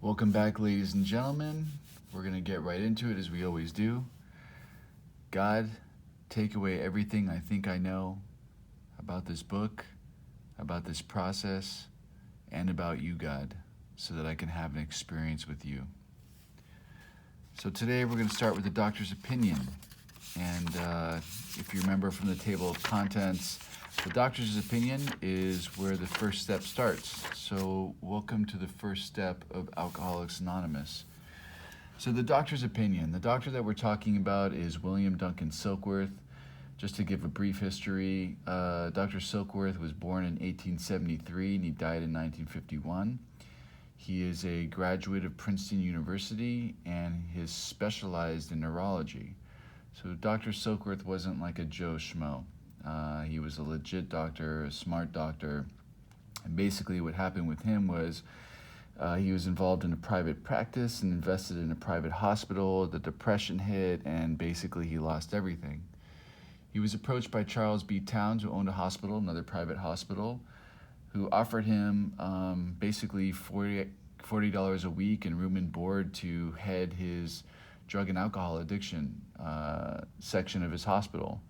Welcome back, ladies and gentlemen. We're going to get right into it as we always do. God, take away everything I think I know about this book, about this process, and about you, God, so that I can have an experience with you. So today we're going to start with the doctor's opinion. And if you remember from the table of contents, the doctor's opinion is where the first step starts. So welcome to the first step of Alcoholics Anonymous. So the doctor's opinion. The doctor that we're talking about is William Duncan Silkworth. Just to give a brief history, Dr. Silkworth was born in 1873 and he died in 1951. He is a graduate of Princeton University and is specialized in neurology. So Dr. Silkworth wasn't like a Joe Schmo. He was a legit doctor, a smart doctor. And basically what happened with him was he was involved in a private practice and invested in a private hospital. The depression hit and basically he lost everything. He was approached by Charles B. Towns, who owned a hospital, another private hospital, who offered him basically $40 a week and room and board to head his drug and alcohol addiction section of his hospital.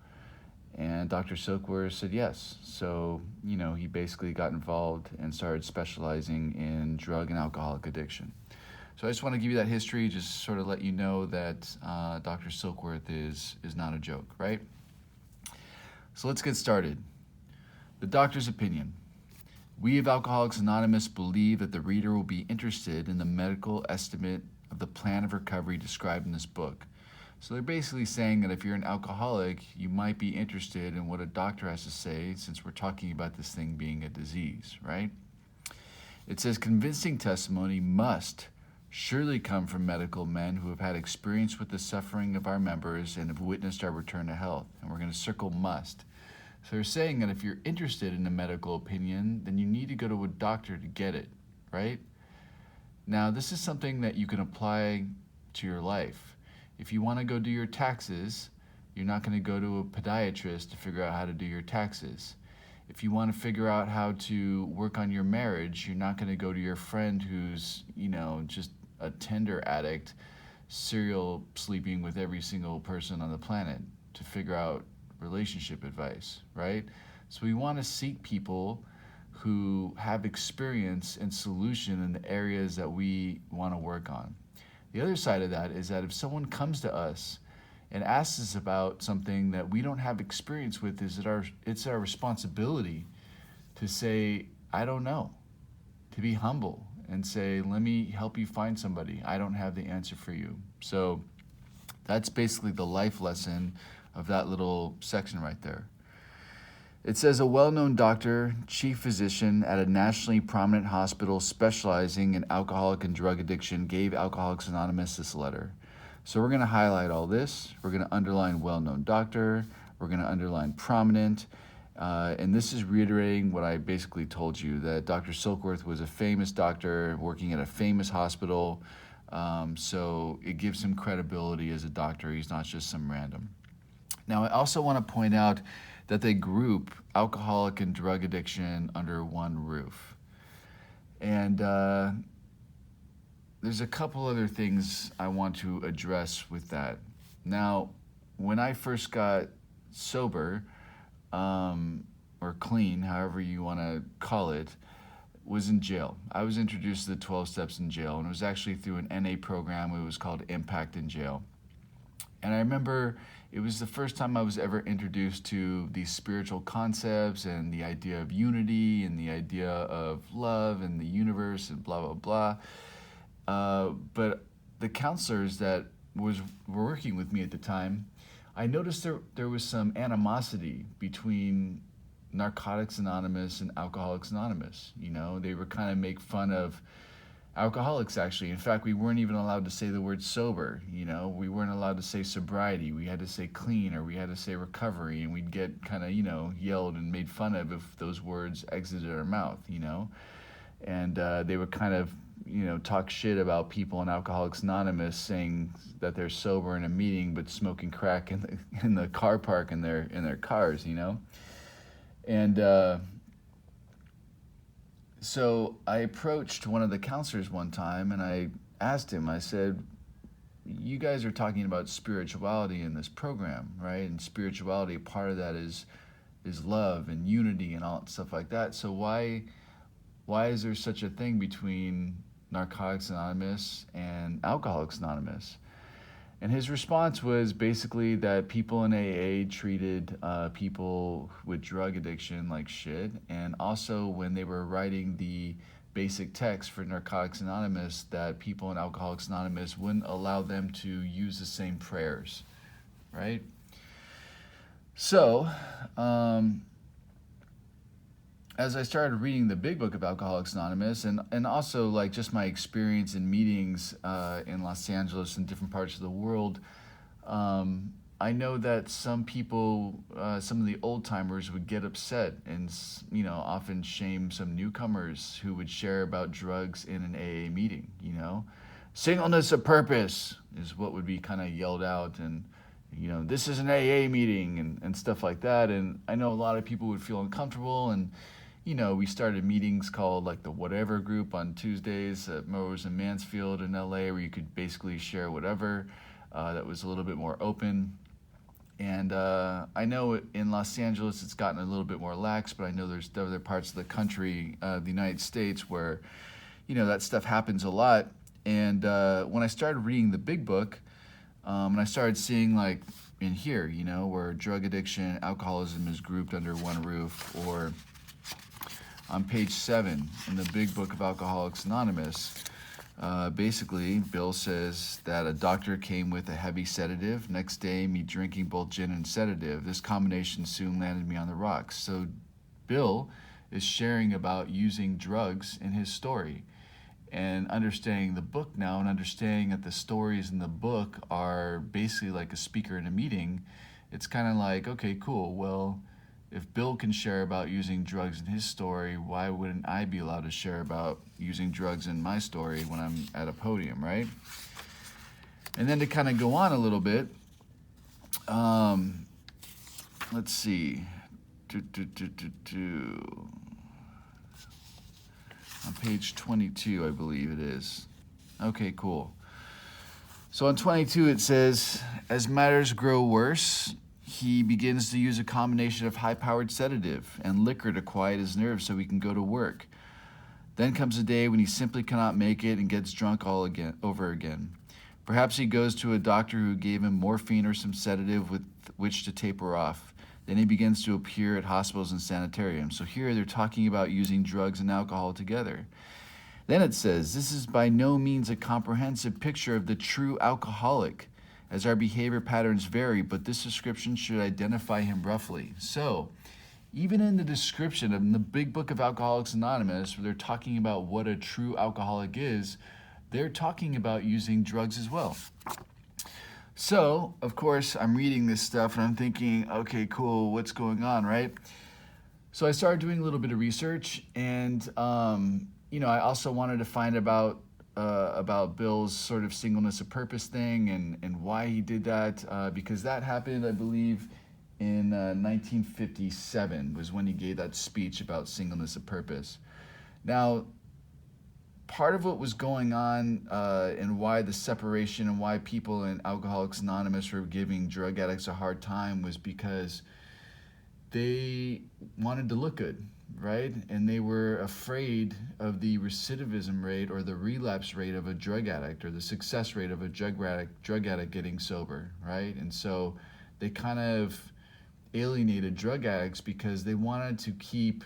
And Dr. Silkworth said yes. So, he basically got involved and started specializing in drug and alcoholic addiction. So I just want to give you that history, just sort of let you know that Dr. Silkworth is not a joke, right? So let's get started. The doctor's opinion. We of Alcoholics Anonymous believe that the reader will be interested in the medical estimate of the plan of recovery described in this book. So they're basically saying that if you're an alcoholic, you might be interested in what a doctor has to say, since we're talking about this thing being a disease, right? It says convincing testimony must surely come from medical men who have had experience with the suffering of our members and have witnessed our return to health. And we're going to circle must. So they're saying that if you're interested in a medical opinion, then you need to go to a doctor to get it, right? Now, this is something that you can apply to your life. If you want to go do your taxes, you're not going to go to a podiatrist to figure out how to do your taxes. If you want to figure out how to work on your marriage, you're not going to go to your friend who's, just a Tinder addict, serial sleeping with every single person on the planet to figure out relationship advice, right? So we want to seek people who have experience and solution in the areas that we want to work on. The other side of that is that if someone comes to us and asks us about something that we don't have experience with, it's our responsibility to say, I don't know, to be humble and say, let me help you find somebody. I don't have the answer for you. So that's basically the life lesson of that little section right there. It says a well-known doctor, chief physician at a nationally prominent hospital specializing in alcoholic and drug addiction gave Alcoholics Anonymous this letter. So we're going to highlight all this. We're going to underline well-known doctor. We're going to underline prominent. And this is reiterating what I basically told you, that Dr. Silkworth was a famous doctor working at a famous hospital. So it gives him credibility as a doctor. He's not just some random. Now, I also want to point out that they group alcoholic and drug addiction under one roof. And there's a couple other things I want to address with that. Now, when I first got sober, or clean, however you want to call it, was in jail. I was introduced to the 12 steps in jail, and it was actually through an NA program. It was called Impact in Jail. And I remember it was the first time I was ever introduced to these spiritual concepts and the idea of unity and the idea of love and the universe and blah, blah, blah. But the counselors that were working with me at the time, I noticed there was some animosity between Narcotics Anonymous and Alcoholics Anonymous. They were kind of make fun of alcoholics, actually. In fact, we weren't even allowed to say the word sober. We weren't allowed to say sobriety. We had to say clean, or we had to say recovery, and we'd get kind of, yelled and made fun of if those words exited our mouth, And they would kind of, talk shit about people in Alcoholics Anonymous, saying that they're sober in a meeting but smoking crack in the car park in their cars, And So I approached one of the counselors one time and I asked him, I said, you guys are talking about spirituality in this program, right? And spirituality, part of that is love and unity and all stuff like that. So why is there such a thing between Narcotics Anonymous and Alcoholics Anonymous? And his response was basically that people in AA treated people with drug addiction like shit. And also, when they were writing the basic text for Narcotics Anonymous, that people in Alcoholics Anonymous wouldn't allow them to use the same prayers, right? So, as I started reading the big book of Alcoholics Anonymous, and also like just my experience in meetings in Los Angeles and different parts of the world, I know that some people, some of the old timers would get upset and often shame some newcomers who would share about drugs in an AA meeting. Singleness of purpose is what would be kind of yelled out, and this is an AA meeting and stuff like that. And I know a lot of people would feel uncomfortable, and we started meetings called like the Whatever Group on Tuesdays at Mowers and Mansfield in LA, where you could basically share whatever. That was a little bit more open. And I know in Los Angeles it's gotten a little bit more lax, but I know there's other parts of the country, the United States, where that stuff happens a lot. And when I started reading the big book, and I started seeing like in here, where drug addiction, alcoholism is grouped under one roof, or on page 7 in the big book of Alcoholics Anonymous, basically Bill says that a doctor came with a heavy sedative. Next day, me drinking both gin and sedative. This combination soon landed me on the rocks. So Bill is sharing about using drugs in his story, and understanding the book now, and understanding that the stories in the book are basically like a speaker in a meeting. It's kind of like, okay, cool, well, if Bill can share about using drugs in his story, why wouldn't I be allowed to share about using drugs in my story when I'm at a podium, right? And then to kind of go on a little bit, let's see. On page 22, I believe it is. Okay, cool. So on 22 it says, as matters grow worse, he begins to use a combination of high-powered sedative and liquor to quiet his nerves so he can go to work. Then comes a day when he simply cannot make it and gets drunk over again. Perhaps he goes to a doctor who gave him morphine or some sedative with which to taper off. Then he begins to appear at hospitals and sanitariums. So here they're talking about using drugs and alcohol together. Then it says, this is by no means a comprehensive picture of the true alcoholic, as our behavior patterns vary, but this description should identify him roughly. So, even in the description of the big book of Alcoholics Anonymous, where they're talking about what a true alcoholic is, they're talking about using drugs as well. So, of course, I'm reading this stuff and I'm thinking, okay, cool, what's going on, right? So I started doing a little bit of research, and I also wanted to find about Bill's sort of singleness of purpose thing and why he did that, because that happened, I believe, in 1957 was when he gave that speech about singleness of purpose. Now, part of what was going on and why the separation and why people in Alcoholics Anonymous were giving drug addicts a hard time was because they wanted to look good, right? And they were afraid of the recidivism rate or the relapse rate of a drug addict, or the success rate of a drug addict getting sober, right? And so they kind of alienated drug addicts because they wanted to keep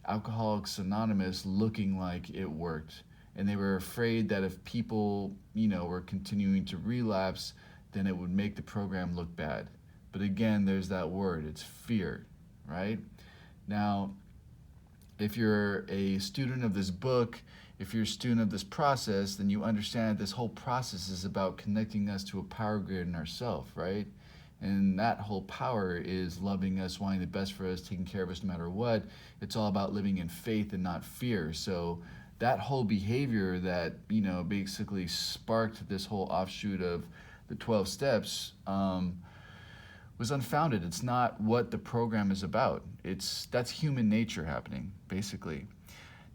Alcoholics Anonymous looking like it worked. And they were afraid that if people, were continuing to relapse, then it would make the program look bad. But again, there's that word, it's fear, right? Now, if you're a student of this book, if you're a student of this process, then you understand that this whole process is about connecting us to a power grid in ourselves, right? And that whole power is loving us, wanting the best for us, taking care of us no matter what. It's all about living in faith and not fear. So that whole behavior that, basically sparked this whole offshoot of the 12 steps was unfounded. It's not what the program is about. That's human nature happening, basically.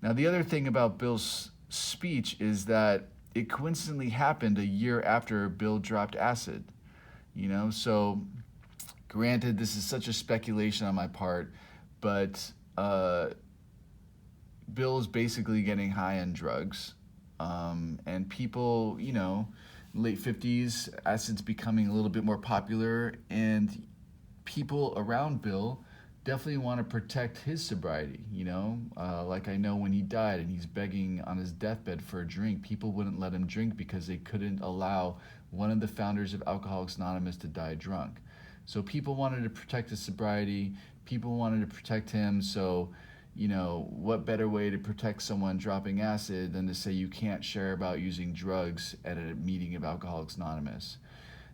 Now, the other thing about Bill's speech is that it coincidentally happened a year after Bill dropped acid. So granted, this is such a speculation on my part, but Bill's basically getting high on drugs, and people, late 50s, acid's becoming a little bit more popular, and people around Bill definitely want to protect his sobriety. Like I know when he died and he's begging on his deathbed for a drink, people wouldn't let him drink because they couldn't allow one of the founders of Alcoholics Anonymous to die drunk. So people wanted to protect his sobriety, people wanted to protect him. So what better way to protect someone dropping acid than to say you can't share about using drugs at a meeting of Alcoholics Anonymous?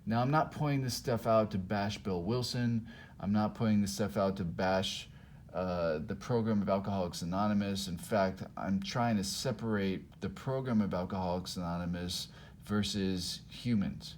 Now, I'm not pointing this stuff out to bash Bill Wilson. I'm not pointing this stuff out to bash the program of Alcoholics Anonymous. In fact, I'm trying to separate the program of Alcoholics Anonymous versus humans,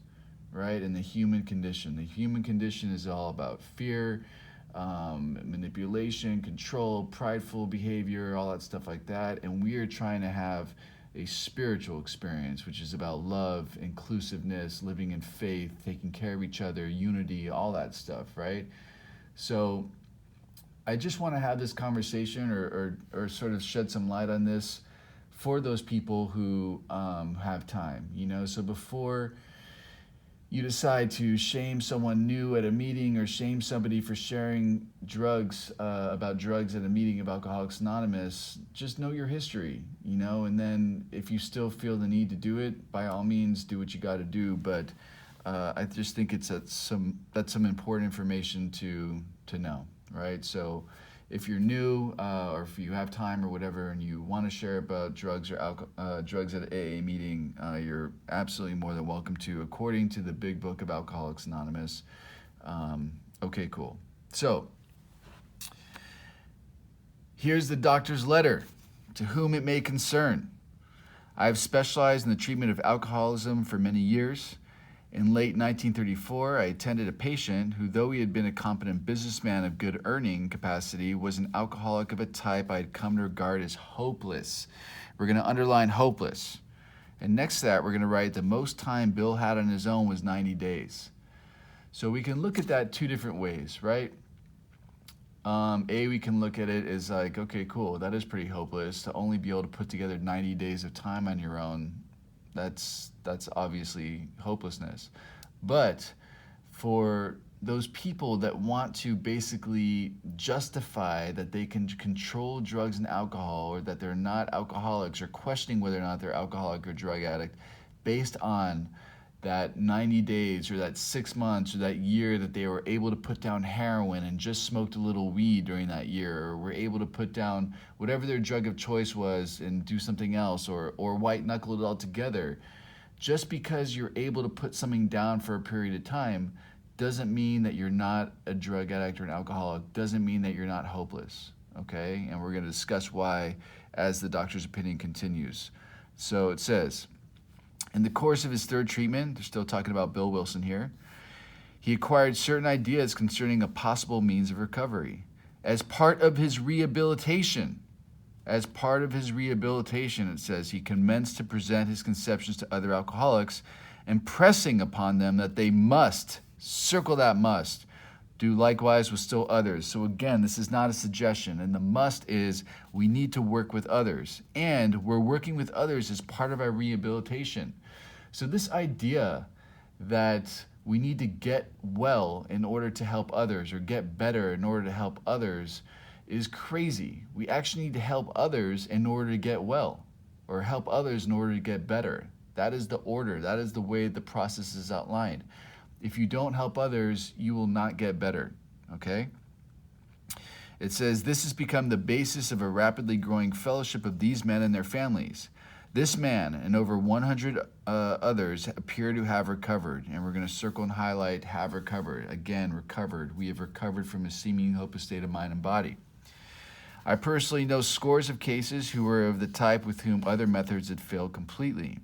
right? And the human condition. The human condition is all about fear, manipulation, control, prideful behavior, all that stuff like that. And we are trying to have a spiritual experience, which is about love, inclusiveness, living in faith, taking care of each other, unity, all that stuff, right? So I just want to have this conversation or sort of shed some light on this for those people who have time, So before you decide to shame someone new at a meeting or shame somebody for sharing drugs, about drugs at a meeting of Alcoholics Anonymous, just know your history, and then if you still feel the need to do it, by all means, do what you got to do. But I just think that's some important information to know, right? So if you're new or if you have time or whatever and you want to share about drugs or drugs at an AA meeting, you're absolutely more than welcome to, according to the Big Book of Alcoholics Anonymous. Okay, cool. So here's the doctor's letter. To whom it may concern. I have specialized in the treatment of alcoholism for many years. In late 1934, I attended a patient who, though he had been a competent businessman of good earning capacity, was an alcoholic of a type I had come to regard as hopeless. We're going to underline hopeless. And next to that, we're going to write the most time Bill had on his own was 90 days. So we can look at that two different ways, right? We can look at it as like, okay, cool, that is pretty hopeless to only be able to put together 90 days of time on your own. That's obviously hopelessness. But for those people that want to basically justify that they can control drugs and alcohol, or that they're not alcoholics, or questioning whether or not they're alcoholic or drug addict based on that 90 days or that 6 months or that year that they were able to put down heroin and just smoked a little weed during that year, or were able to put down whatever their drug of choice was and do something else, or white knuckle it all together. Just because you're able to put something down for a period of time doesn't mean that you're not a drug addict or an alcoholic, doesn't mean that you're not hopeless, okay? And we're going to discuss why as the doctor's opinion continues. So it says, in the course of his third treatment, they're still talking about Bill Wilson here, he acquired certain ideas concerning a possible means of recovery. As part of his rehabilitation, it says, he commenced to present his conceptions to other alcoholics, impressing upon them that they must, circle that must, do likewise with still others. So again, this is not a suggestion, and the must is we need to work with others, and we're working with others as part of our rehabilitation. So this idea that we need to get well in order to help others, or get better in order to help others, is crazy. We actually need to help others in order to get well, or help others in order to get better. That is the order. That is the way the process is outlined. If you don't help others, you will not get better, okay? It says, this has become the basis of a rapidly growing fellowship of these men and their families. This man and over 100 others appear to have recovered, and we're going to circle and highlight have recovered. Again, recovered. We have recovered from a seeming hopeless state of mind and body. I personally know scores of cases who were of the type with whom other methods had failed completely.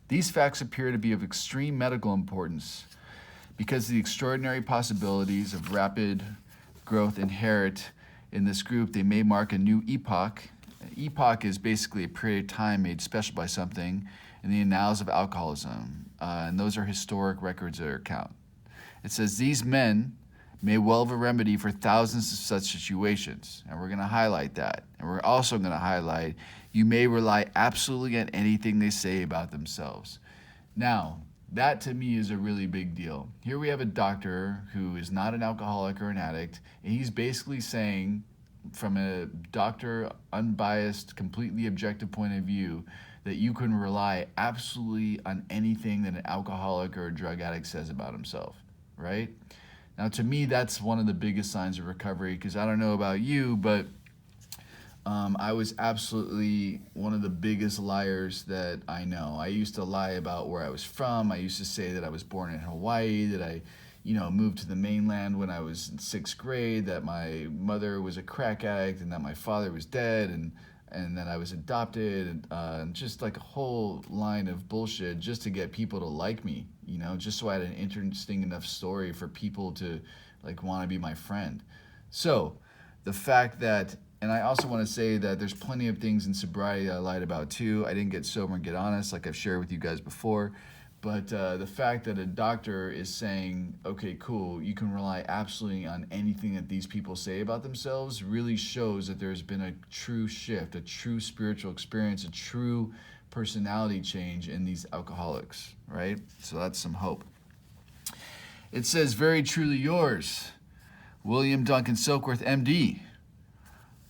These facts appear to be of extreme medical importance because the extraordinary possibilities of rapid growth inherent in this group. They may mark a new epoch epoch is basically a period of time made special by something in the annals of alcoholism. And those are historic records that account. It says, these men may well have a remedy for thousands of such situations. And we're going to highlight that. And we're also going to highlight, you may rely absolutely on anything they say about themselves. Now, that to me is a really big deal. Here we have a doctor who is not an alcoholic or an addict, and he's basically saying, from a doctor, unbiased, completely objective point of view, that you can rely absolutely on anything that an alcoholic or a drug addict says about himself, right? Now, to me, that's one of the biggest signs of recovery, because I don't know about you, but I was absolutely one of the biggest liars that I know. I used to lie about where I was from. I used to say that I was born in Hawaii, that I moved to the mainland when I was in 6th grade, that my mother was a crack addict, and that my father was dead, and that I was adopted, and just like a whole line of bullshit just to get people to like me, just so I had an interesting enough story for people to like want to be my friend. So the fact that, and I also want to say that there's plenty of things in sobriety that I lied about too. I didn't get sober and get honest, like I've shared with you guys before. But the fact that a doctor is saying, okay, cool, you can rely absolutely on anything that these people say about themselves really shows that there's been a true shift, a true spiritual experience, a true personality change in these alcoholics, right? So that's some hope. It says, very truly yours, William Duncan Silkworth, MD.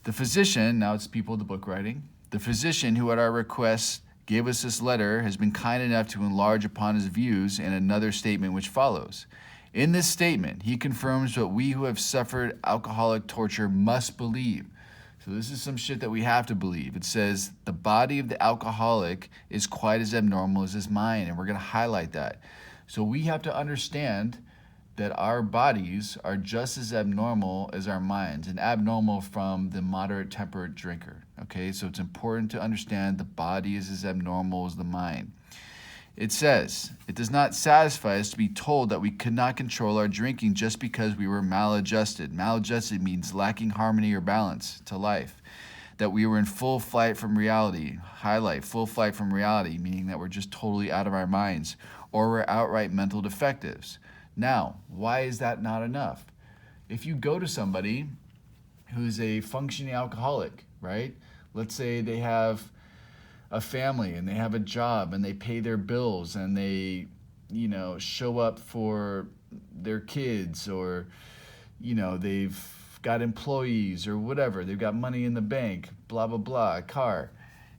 The physician, now it's people of the book writing, the physician who at our request gave us this letter has been kind enough to enlarge upon his views in another statement which follows. In this statement, he confirms what we who have suffered alcoholic torture must believe. So this is some shit that we have to believe. It says the body of the alcoholic is quite as abnormal as his mind, and we're going to highlight that. So we have to understand that our bodies are just as abnormal as our minds, and abnormal from the moderate temperate drinker. Okay, so it's important to understand the body is as abnormal as the mind. It says, it does not satisfy us to be told that we could not control our drinking just because we were maladjusted. Maladjusted means lacking harmony or balance to life. That we were in full flight from reality. Highlight, full flight from reality, meaning that we're just totally out of our minds, or we're outright mental defectives. Now, why is that not enough? If you go to somebody who's a functioning alcoholic, right? Let's say they have a family and they have a job and they pay their bills and they, show up for their kids, or, they've got employees or whatever. They've got money in the bank, blah, blah, blah, a car.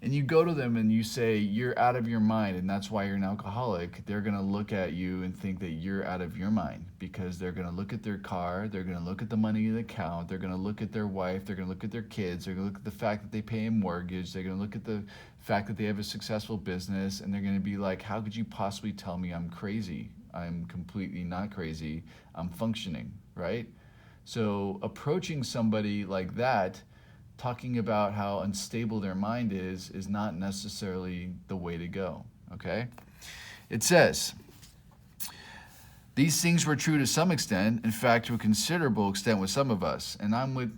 And you go to them and you say, you're out of your mind and that's why you're an alcoholic. They're going to look at you and think that you're out of your mind, because they're going to look at their car, they're going to look at the money in the account, they're going to look at their wife, they're going to look at their kids, they're going to look at the fact that they pay a mortgage, they're going to look at the fact that they have a successful business, and they're going to be like, how could you possibly tell me I'm crazy? I'm completely not crazy. I'm functioning, right? So approaching somebody like that, talking about how unstable their mind is not necessarily the way to go, okay? It says, these things were true to some extent, in fact, to a considerable extent with some of us, and I'm with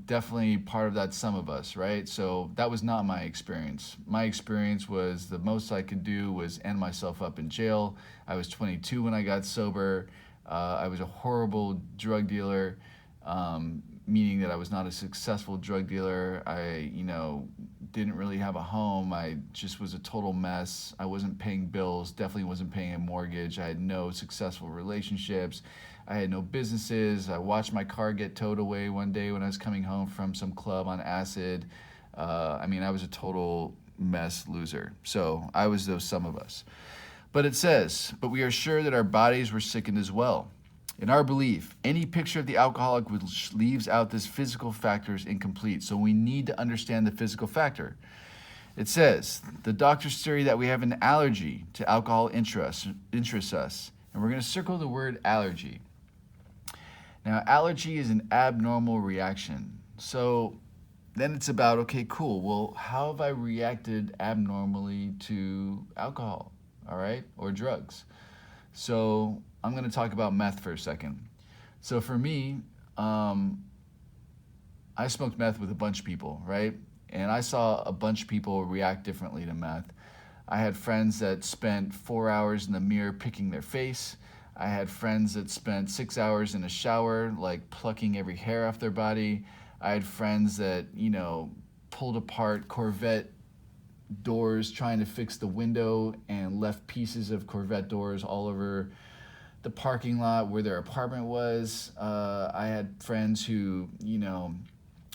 definitely part of that some of us, right? So that was not my experience. My experience was the most I could do was end myself up in jail. I was 22 when I got sober. I was a horrible drug dealer, meaning that I was not a successful drug dealer. I, didn't really have a home. I just was a total mess. I wasn't paying bills, definitely wasn't paying a mortgage. I had no successful relationships. I had no businesses. I watched my car get towed away one day when I was coming home from some club on acid. I was a total mess loser. So I was those some of us. But it says, but we are sure that our bodies were sickened as well. In our belief, any picture of the alcoholic which leaves out this physical factor is incomplete. So we need to understand the physical factor. It says, the doctor's theory that we have an allergy to alcohol interests us. And we're going to circle the word allergy. Now, allergy is an abnormal reaction. So then it's about, okay, cool. Well, how have I reacted abnormally to alcohol, all right, or drugs? So I'm going to talk about meth for a second. So for me, I smoked meth with a bunch of people, right? And I saw a bunch of people react differently to meth. I had friends that spent 4 hours in the mirror picking their face. I had friends that spent 6 hours in a shower, like plucking every hair off their body. I had friends that, pulled apart Corvette doors trying to fix the window and left pieces of Corvette doors all over the parking lot where their apartment was. I had friends who,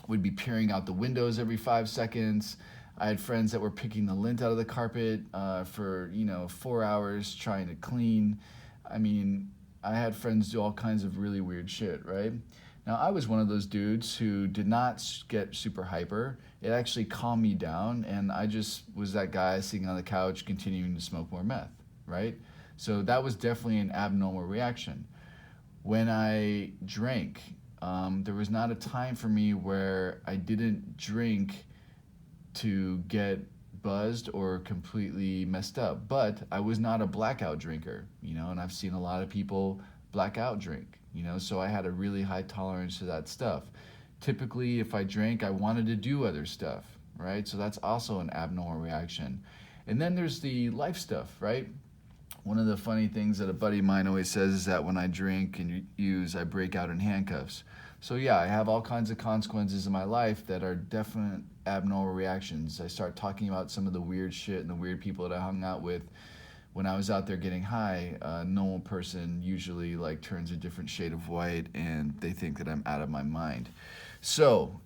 would be peering out the windows every 5 seconds. I had friends that were picking the lint out of the carpet for 4 hours trying to clean. I mean, I had friends do all kinds of really weird shit, right? Now, I was one of those dudes who did not get super hyper. It actually calmed me down, and I just was that guy sitting on the couch continuing to smoke more meth, right? So that was definitely an abnormal reaction. When I drank, there was not a time for me where I didn't drink to get buzzed or completely messed up. But I was not a blackout drinker, and I've seen a lot of people blackout drink, so I had a really high tolerance to that stuff. Typically, if I drank, I wanted to do other stuff, right? So that's also an abnormal reaction. And then there's the life stuff, right? One of the funny things that a buddy of mine always says is that when I drink and use, I break out in handcuffs. So yeah, I have all kinds of consequences in my life that are definite abnormal reactions. I start talking about some of the weird shit and the weird people that I hung out with when I was out there getting high. A normal person usually turns a different shade of white and they think that I'm out of my mind. So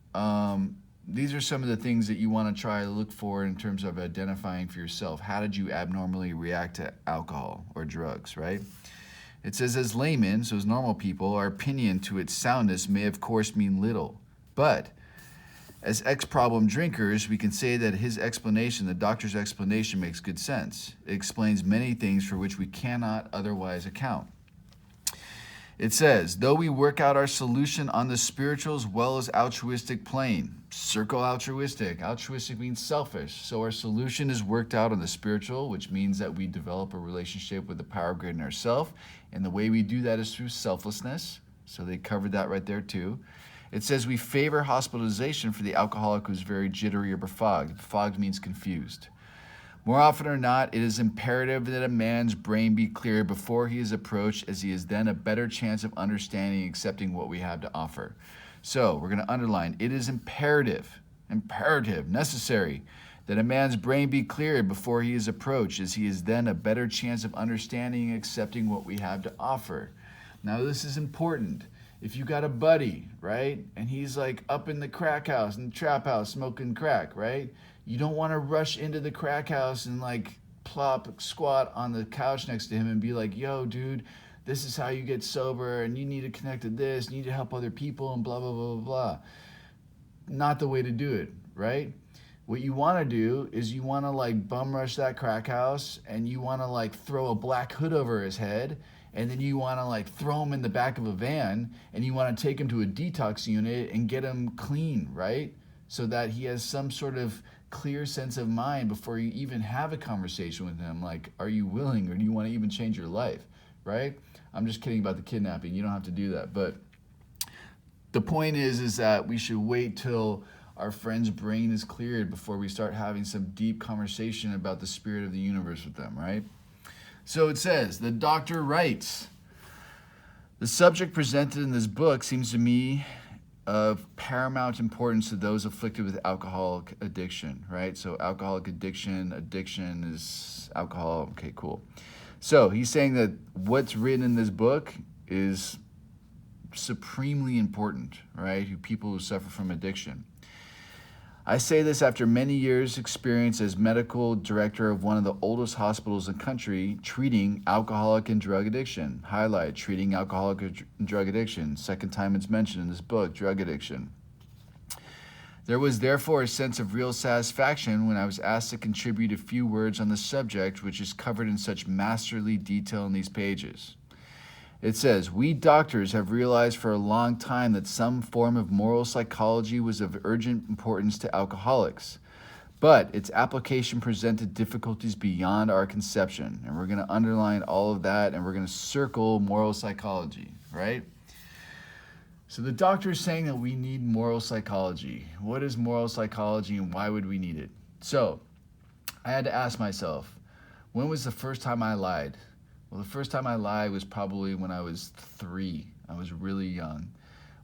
these are some of the things that you want to try to look for in terms of identifying for yourself. How did you abnormally react to alcohol or drugs, right? It says, as laymen, so as normal people, our opinion to its soundness may of course mean little. But as ex-problem drinkers, we can say that his explanation, the doctor's explanation, makes good sense. It explains many things for which we cannot otherwise account. It says, though we work out our solution on the spiritual as well as altruistic plane. Circle altruistic. Altruistic means selfish. So our solution is worked out on the spiritual, which means that we develop a relationship with the power greater than ourselves. And the way we do that is through selflessness. So they covered that right there too. It says we favor hospitalization for the alcoholic who's very jittery or befogged. Befogged means confused. More often or not, it is imperative that a man's brain be clear before he is approached, as he has then a better chance of understanding and accepting what we have to offer. So we're going to underline, it is imperative, necessary, that a man's brain be cleared before he is approached, as he is then a better chance of understanding and accepting what we have to offer. Now this is important. If you got a buddy, right, and he's up in the crack house, in the trap house, smoking crack, right? You don't want to rush into the crack house and squat on the couch next to him and be like, yo, dude, this is how you get sober and you need to connect to this, you need to help other people and blah, blah, blah, blah, blah. Not the way to do it, right? What you want to do is you want to bum rush that crack house and you want to throw a black hood over his head, and then you want to throw him in the back of a van and you want to take him to a detox unit and get him clean, right? So that he has some sort of clear sense of mind before you even have a conversation with him. Are you willing, or do you want to even change your life, right? I'm just kidding about the kidnapping. You don't have to do that. But the point is that we should wait till our friend's brain is cleared before we start having some deep conversation about the spirit of the universe with them, right? So it says, the doctor writes, the subject presented in this book seems to me of paramount importance to those afflicted with alcoholic addiction, right? So alcoholic addiction is alcohol. Okay, cool. So he's saying that what's written in this book is supremely important, right? People who suffer from addiction. I say this after many years' experience as medical director of one of the oldest hospitals in the country treating alcoholic and drug addiction. Highlight, treating alcoholic and drug addiction. Second time it's mentioned in this book, drug addiction. There was therefore a sense of real satisfaction when I was asked to contribute a few words on the subject, which is covered in such masterly detail in these pages. It says, we doctors have realized for a long time that some form of moral psychology was of urgent importance to alcoholics, but its application presented difficulties beyond our conception. And we're going to underline all of that, and we're going to circle moral psychology, right? So the doctor is saying that we need moral psychology. What is moral psychology and why would we need it? So I had to ask myself, when was the first time I lied? Well, the first time I lied was probably when I was 3. I was really young.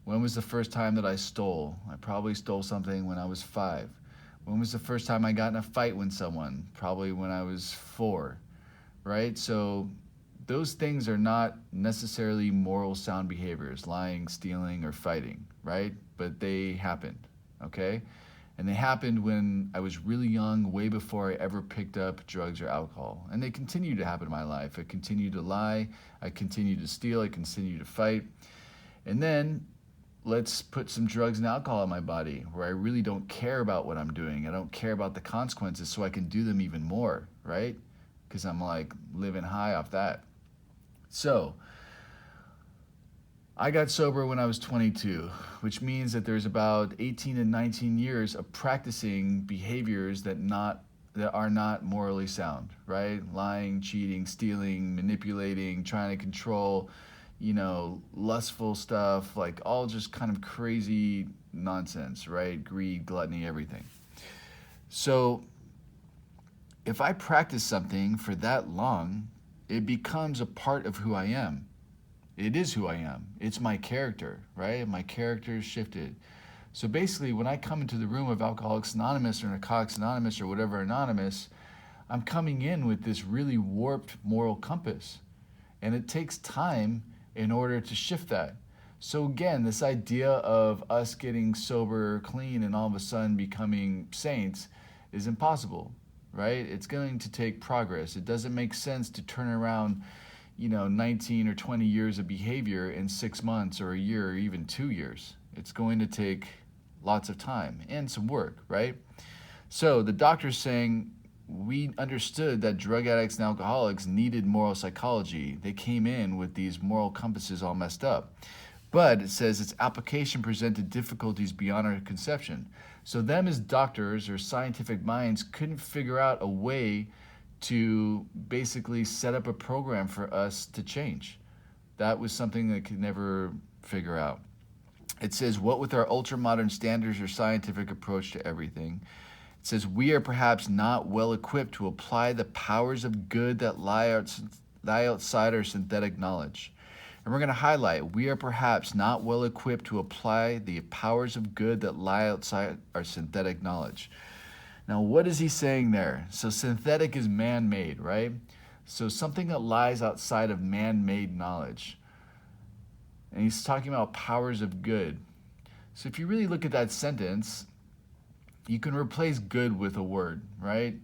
When was the first time that I stole? I probably stole something when I was 5. When was the first time I got in a fight with someone? Probably when I was 4, right? So those things are not necessarily moral sound behaviors, lying, stealing, or fighting, right? But they happened, okay? And they happened when I was really young, way before I ever picked up drugs or alcohol. And they continue to happen in my life. I continue to lie, I continue to steal, I continue to fight. And then let's put some drugs and alcohol in my body where I really don't care about what I'm doing. I don't care about the consequences, so I can do them even more, right? Because I'm like living high off that. So I got sober when I was 22, which means that there's about 18 to 19 years of practicing behaviors that are not morally sound, right? Lying, cheating, stealing, manipulating, trying to control, lustful stuff, like all just kind of crazy nonsense, right? Greed, gluttony, everything. So if I practice something for that long, it becomes a part of who I am. It is who I am. It's my character, right? My character is shifted. So basically, when I come into the room of Alcoholics Anonymous or Narcotics Anonymous or whatever anonymous, I'm coming in with this really warped moral compass. And it takes time in order to shift that. So again, this idea of us getting sober, clean, and all of a sudden becoming saints is impossible, right? It's going to take progress. It doesn't make sense to turn around 19 or 20 years of behavior in 6 months or a year or even 2 years. It's going to take lots of time and some work, right? So the doctor's saying we understood that drug addicts and alcoholics needed moral psychology. They came in with these moral compasses all messed up. But it says its application presented difficulties beyond our conception. So them as doctors or scientific minds couldn't figure out a way to basically set up a program for us to change. That was something they could never figure out. It says, what with our ultra-modern standards or scientific approach to everything, it says, we are perhaps not well equipped to apply the powers of good that lie outside our synthetic knowledge. And we're going to highlight, we are perhaps not well equipped to apply the powers of good that lie outside our synthetic knowledge. Now, what is he saying there? So synthetic is man-made, right? So something that lies outside of man-made knowledge. And he's talking about powers of good. So if you really look at that sentence, you can replace good with a word, right?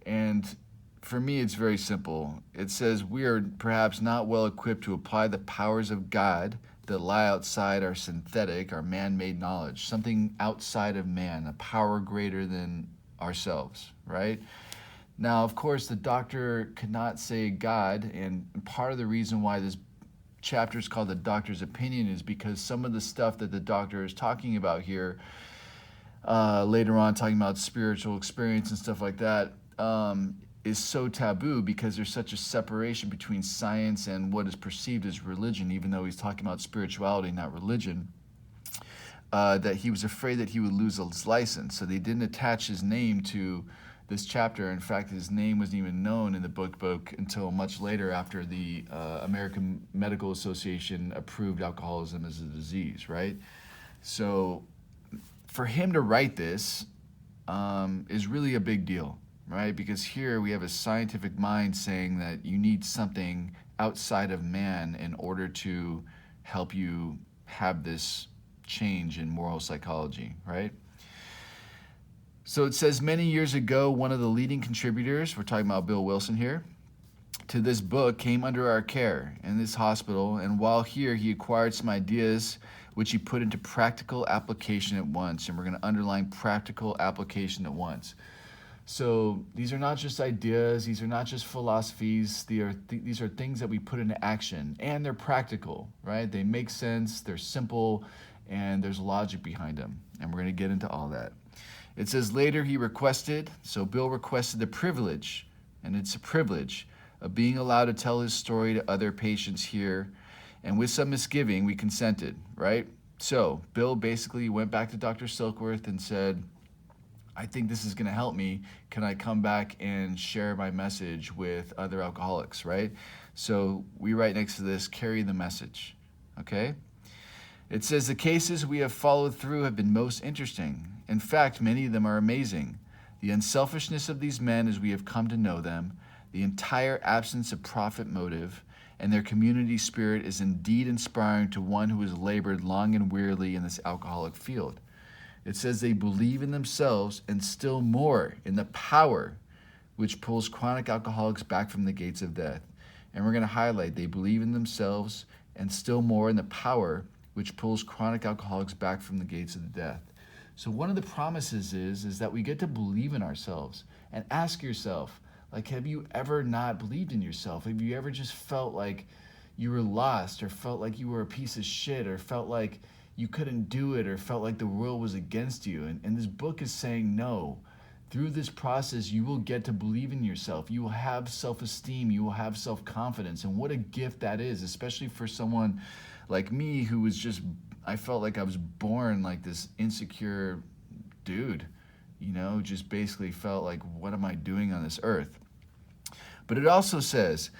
And for me, it's very simple. It says, we are perhaps not well equipped to apply the powers of God that lie outside our synthetic, our man-made knowledge, something outside of man, a power greater than ourselves, right? Now, of course, the doctor could not say God, and part of the reason why this chapter is called The Doctor's Opinion is because some of the stuff that the doctor is talking about here, later on talking about spiritual experience and stuff like that, is so taboo because there's such a separation between science and what is perceived as religion, even though he's talking about spirituality, not religion, that he was afraid that he would lose his license. So they didn't attach his name to this chapter. In fact, his name wasn't even known in the book until much later after the American Medical Association approved alcoholism as a disease, right? So for him to write this is really a big deal, right? Because here we have a scientific mind saying that you need something outside of man in order to help you have this change in moral psychology, right? So it says, many years ago, one of the leading contributors, we're talking about Bill Wilson here, to this book came under our care in this hospital, and while here he acquired some ideas which he put into practical application at once, and we're going to underline practical application at once. So these are not just ideas, these are not just philosophies, these are things that we put into action, and they're practical, right? They make sense, they're simple, and there's logic behind them, and we're going to get into all that. It says later he requested, so Bill requested the privilege, and it's a privilege, of being allowed to tell his story to other patients here, and with some misgiving we consented, right? So Bill basically went back to Dr. Silkworth and said, I think this is going to help me. Can I come back and share my message with other alcoholics, right? So we write next to this, carry the message, okay? It says, the cases we have followed through have been most interesting. In fact, many of them are amazing. The unselfishness of these men as we have come to know them, the entire absence of profit motive, and their community spirit is indeed inspiring to one who has labored long and wearily in this alcoholic field. It says they believe in themselves and still more in the power which pulls chronic alcoholics back from the gates of death. And we're going to highlight they believe in themselves and still more in the power which pulls chronic alcoholics back from the gates of the death. So one of the promises is that we get to believe in ourselves. And ask yourself, like, have you ever not believed in yourself? Have you ever just felt like you were lost, or felt like you were a piece of shit, or felt like you couldn't do it, or felt like the world was against you? And this book is saying no. Through this process, you will get to believe in yourself. You will have self-esteem. You will have self-confidence. And what a gift that is, especially for someone like me who was just, I felt like I was born like this insecure dude, you know, just basically felt like, what am I doing on this earth? But it also says,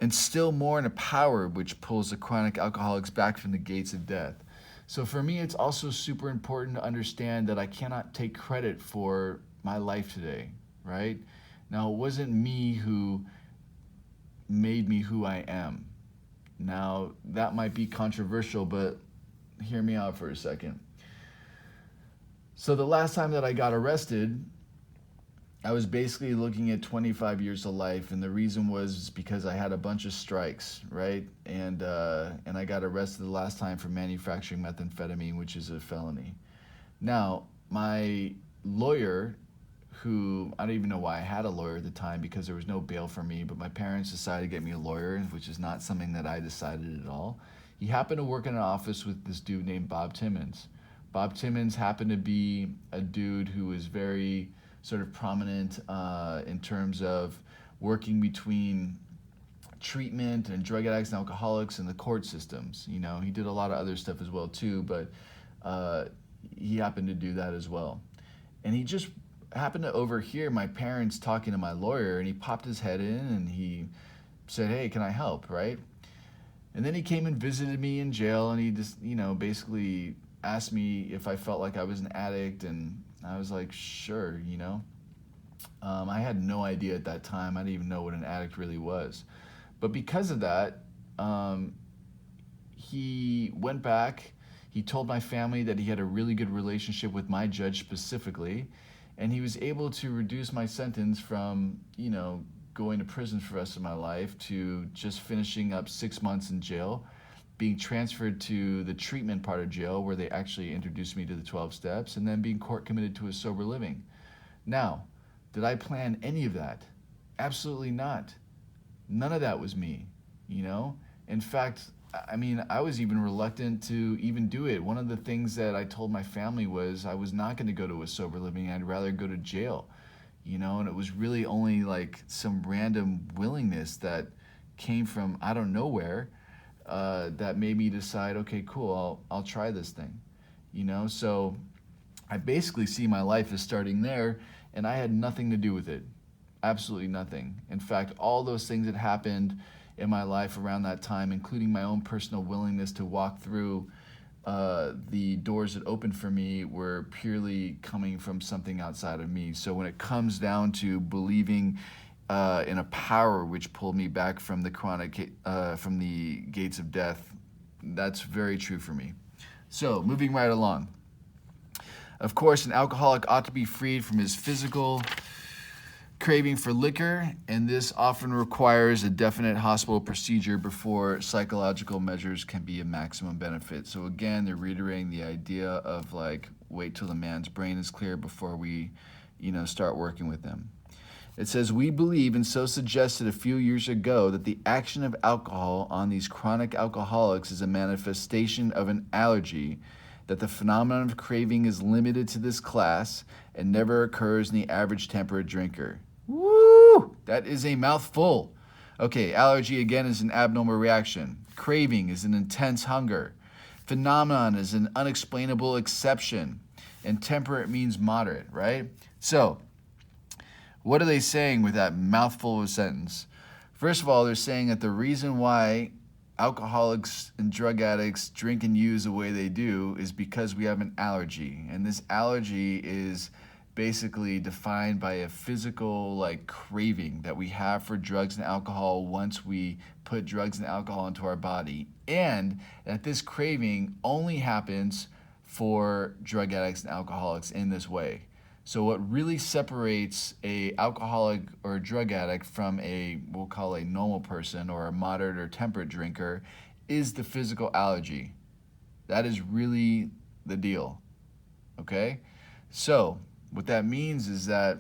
and still more in a power which pulls the chronic alcoholics back from the gates of death. So for me, it's also super important to understand that I cannot take credit for my life today, right? Now, it wasn't me who made me who I am. Now, that might be controversial, but hear me out for a second. So the last time that I got arrested, I was basically looking at 25 years of life, and the reason was because I had a bunch of strikes, right? And I got arrested the last time for manufacturing methamphetamine, which is a felony. Now, my lawyer, who, I don't even know why I had a lawyer at the time because there was no bail for me, but my parents decided to get me a lawyer, which is not something that I decided at all. He happened to work in an office with this dude named Bob Timmons. Bob Timmons happened to be a dude who was very sort of prominent in terms of working between treatment and drug addicts and alcoholics and the court systems. You know, he did a lot of other stuff as well too, but he happened to do that as well. And he just happened to overhear my parents talking to my lawyer, and he popped his head in and he said, hey, can I help, right? And then he came and visited me in jail, and he just, you know, basically asked me if I felt like I was an addict, and I was like, sure, you know. I had no idea at that time. I didn't even know what an addict really was. But because of that, he went back. He told my family that he had a really good relationship with my judge specifically, and he was able to reduce my sentence from, you know, going to prison for the rest of my life to just finishing up 6 months in jail, being transferred to the treatment part of jail where they actually introduced me to the 12 steps, and then being court committed to a sober living. Now, did I plan any of that? Absolutely not. None of that was me, you know? In fact, I mean, I was even reluctant to even do it. One of the things that I told my family was I was not going to go to a sober living. I'd rather go to jail, you know? And it was really only like some random willingness that came from I don't know where, that made me decide, okay, cool, I'll try this thing, you know? So I basically see my life as starting there, and I had nothing to do with it. Absolutely nothing. In fact, all those things that happened in my life around that time, including my own personal willingness to walk through the doors that opened for me, were purely coming from something outside of me. So when it comes down to believing in a power which pulled me back from the from the gates of death, that's very true for me. So moving right along. Of course, an alcoholic ought to be freed from his physical craving for liquor, and this often requires a definite hospital procedure before psychological measures can be a maximum benefit. So again, they're reiterating the idea of like, wait till the man's brain is clear before we, you know, start working with them. It says, we believe, and so suggested a few years ago, that the action of alcohol on these chronic alcoholics is a manifestation of an allergy, that the phenomenon of craving is limited to this class and never occurs in the average temperate drinker. Woo! That is a mouthful. Okay, allergy again is an abnormal reaction. Craving is an intense hunger. Phenomenon is an unexplainable exception. And temperate means moderate, right? So, what are they saying with that mouthful of a sentence? First of all, they're saying that the reason why alcoholics and drug addicts drink and use the way they do is because we have an allergy. And this allergy is basically defined by a physical craving that we have for drugs and alcohol once we put drugs and alcohol into our body. And that this craving only happens for drug addicts and alcoholics in this way. So what really separates a alcoholic or a drug addict from we'll call a normal person or a moderate or temperate drinker is the physical allergy. That is really the deal, okay? So what that means is that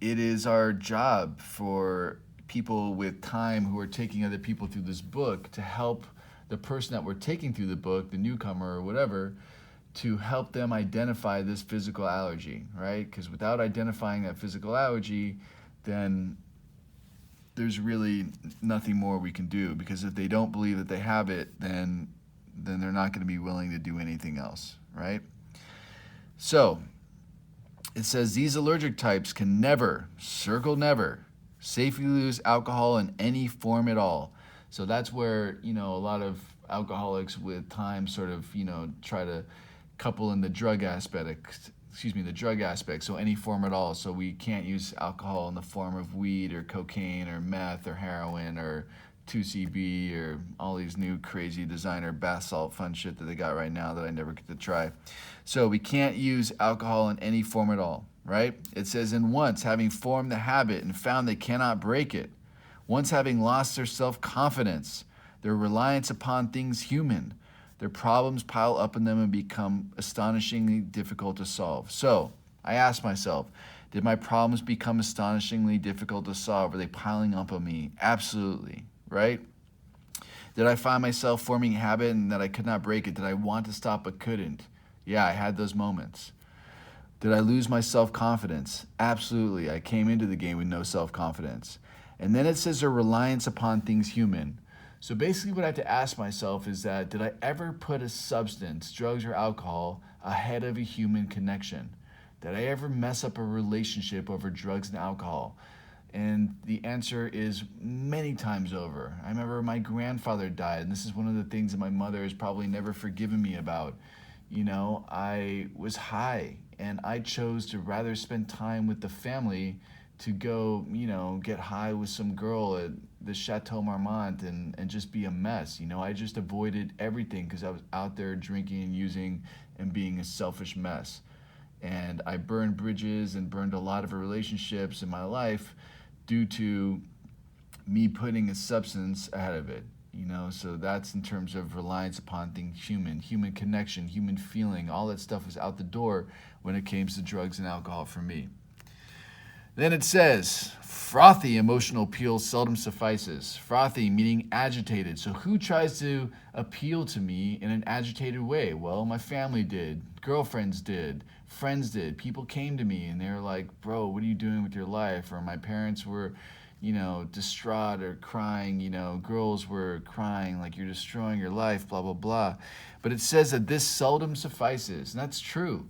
it is our job for people with time who are taking other people through this book to help the person that we're taking through the book, the newcomer or whatever, to help them identify this physical allergy, right? Because without identifying that physical allergy, then there's really nothing more we can do. Because if they don't believe that they have it, then they're not going to be willing to do anything else, right? So it says these allergic types can never, circle never, safely use alcohol in any form at all. So that's where, a lot of alcoholics with time sort of, try to couple in the drug aspect, so any form at all. So we can't use alcohol in the form of weed or cocaine or meth or heroin or 2CB or all these new crazy designer bath salt fun shit that they got right now that I never get to try. So we can't use alcohol in any form at all, right? It says, and once having formed the habit and found they cannot break it, once having lost their self-confidence, their reliance upon things human, their problems pile up in them and become astonishingly difficult to solve. So I asked myself, did my problems become astonishingly difficult to solve? Are they piling up on me? Absolutely, right? Did I find myself forming a habit and that I could not break it? Did I want to stop but couldn't? Yeah, I had those moments. Did I lose my self-confidence? Absolutely. I came into the game with no self-confidence. And then it says their reliance upon things human. So basically what I have to ask myself is that, did I ever put a substance, drugs or alcohol, ahead of a human connection? Did I ever mess up a relationship over drugs and alcohol? And the answer is many times over. I remember my grandfather died, and this is one of the things that my mother has probably never forgiven me about. I was high, and I chose to rather spend time with the family to go, get high with some girl at the Chateau Marmont and just be a mess. I just avoided everything because I was out there drinking and using and being a selfish mess. And I burned bridges and burned a lot of relationships in my life due to me putting a substance ahead of it. So that's in terms of reliance upon things human connection, human feeling. All that stuff was out the door when it came to drugs and alcohol for me. Then it says, frothy emotional appeal seldom suffices. Frothy meaning agitated. So who tries to appeal to me in an agitated way? Well, my family did, girlfriends did, friends did. People came to me and they were like, bro, what are you doing with your life? Or my parents were, distraught or crying, girls were crying like you're destroying your life, blah, blah, blah. But it says that this seldom suffices. And that's true.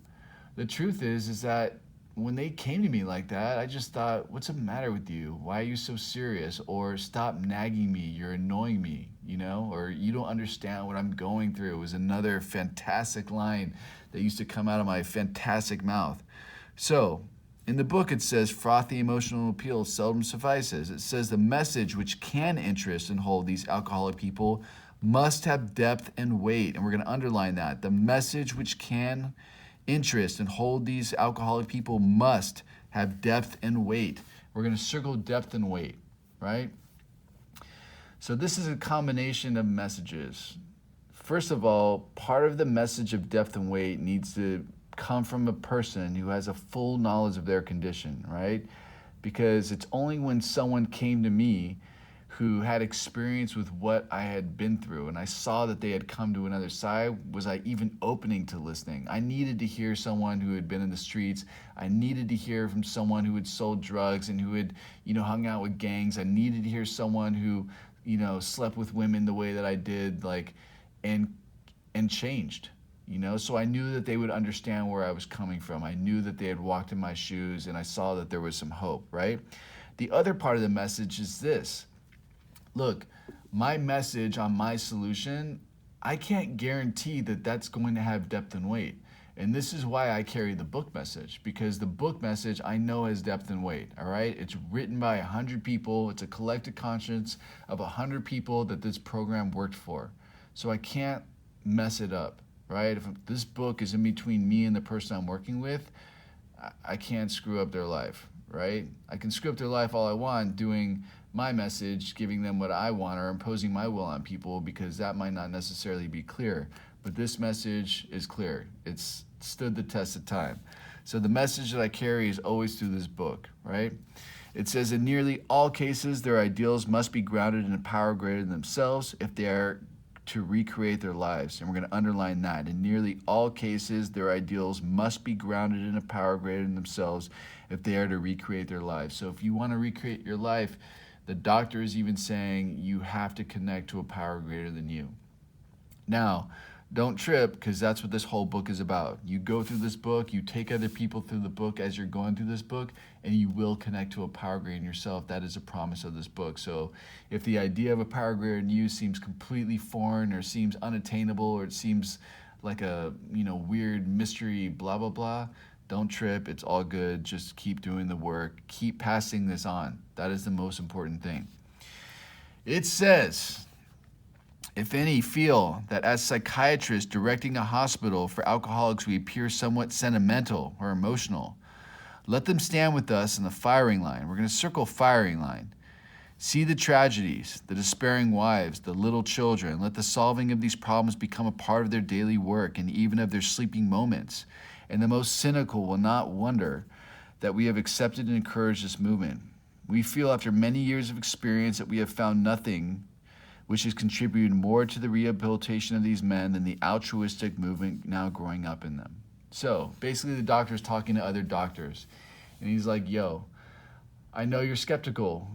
The truth is that when they came to me like that, I just thought, what's the matter with you? Why are you so serious? Or stop nagging me, you're annoying me, or you don't understand what I'm going through. It was another fantastic line that used to come out of my fantastic mouth. So, in the book it says, frothy emotional appeal seldom suffices. It says the message which can interest and hold these alcoholic people must have depth and weight. And we're going to underline that. The message which can interest and hold these alcoholic people must have depth and weight. We're going to circle depth and weight, right? So this is a combination of messages. First of all, part of the message of depth and weight needs to come from a person who has a full knowledge of their condition, right? Because it's only when someone came to me who had experience with what I had been through and I saw that they had come to another side, was I even opening to listening. I needed to hear someone who had been in the streets. I needed to hear from someone who had sold drugs and who had, hung out with gangs. I needed to hear someone who, slept with women the way that I did. and changed. So I knew that they would understand where I was coming from. I knew that they had walked in my shoes, and I saw that there was some hope, right? The other part of the message is this. Look, my message on my solution, I can't guarantee that that's going to have depth and weight. And this is why I carry the book message, because the book message I know has depth and weight, all right? It's written by 100 people. It's a collective conscience of 100 people that this program worked for. So I can't mess it up, right? If this book is in between me and the person I'm working with, I can't screw up their life, right? I can screw up their life all I want doing my message, giving them what I want, or imposing my will on people, because that might not necessarily be clear. But this message is clear. It's stood the test of time. So the message that I carry is always through this book, right? It says, in nearly all cases, their ideals must be grounded in a power greater than themselves if they are to recreate their lives. And we're going to underline that. In nearly all cases, their ideals must be grounded in a power greater than themselves if they are to recreate their lives. So if you want to recreate your life, the doctor is even saying you have to connect to a power greater than you. Now, don't trip, because that's what this whole book is about. You go through this book, you take other people through the book as you're going through this book, and you will connect to a power greater than yourself. That is a promise of this book. So if the idea of a power greater than you seems completely foreign, or seems unattainable, or it seems like a weird mystery, blah, blah, blah, don't trip. It's all good. Just keep doing the work. Keep passing this on. That is the most important thing. It says, if any feel that as psychiatrists directing a hospital for alcoholics we appear somewhat sentimental or emotional, let them stand with us in the firing line. We're going to circle firing line. See the tragedies, the despairing wives, the little children. Let the solving of these problems become a part of their daily work and even of their sleeping moments. And the most cynical will not wonder that we have accepted and encouraged this movement. We feel after many years of experience that we have found nothing which has contributed more to the rehabilitation of these men than the altruistic movement now growing up in them. So basically the doctor's talking to other doctors, and he's like, yo, I know you're skeptical.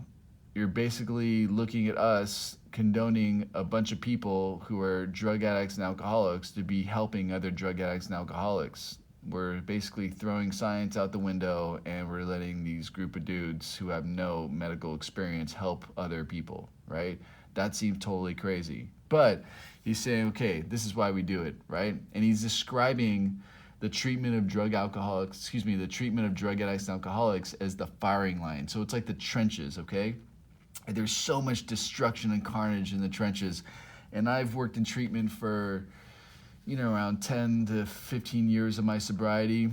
You're basically looking at us condoning a bunch of people who are drug addicts and alcoholics to be helping other drug addicts and alcoholics. We're basically throwing science out the window, and we're letting these group of dudes who have no medical experience help other people, right? That seems totally crazy. But he's saying, okay, this is why we do it, right? And he's describing the treatment of drug addicts and alcoholics as the firing line. So it's like the trenches, okay? And there's so much destruction and carnage in the trenches. And I've worked in treatment for, around 10 to 15 years of my sobriety.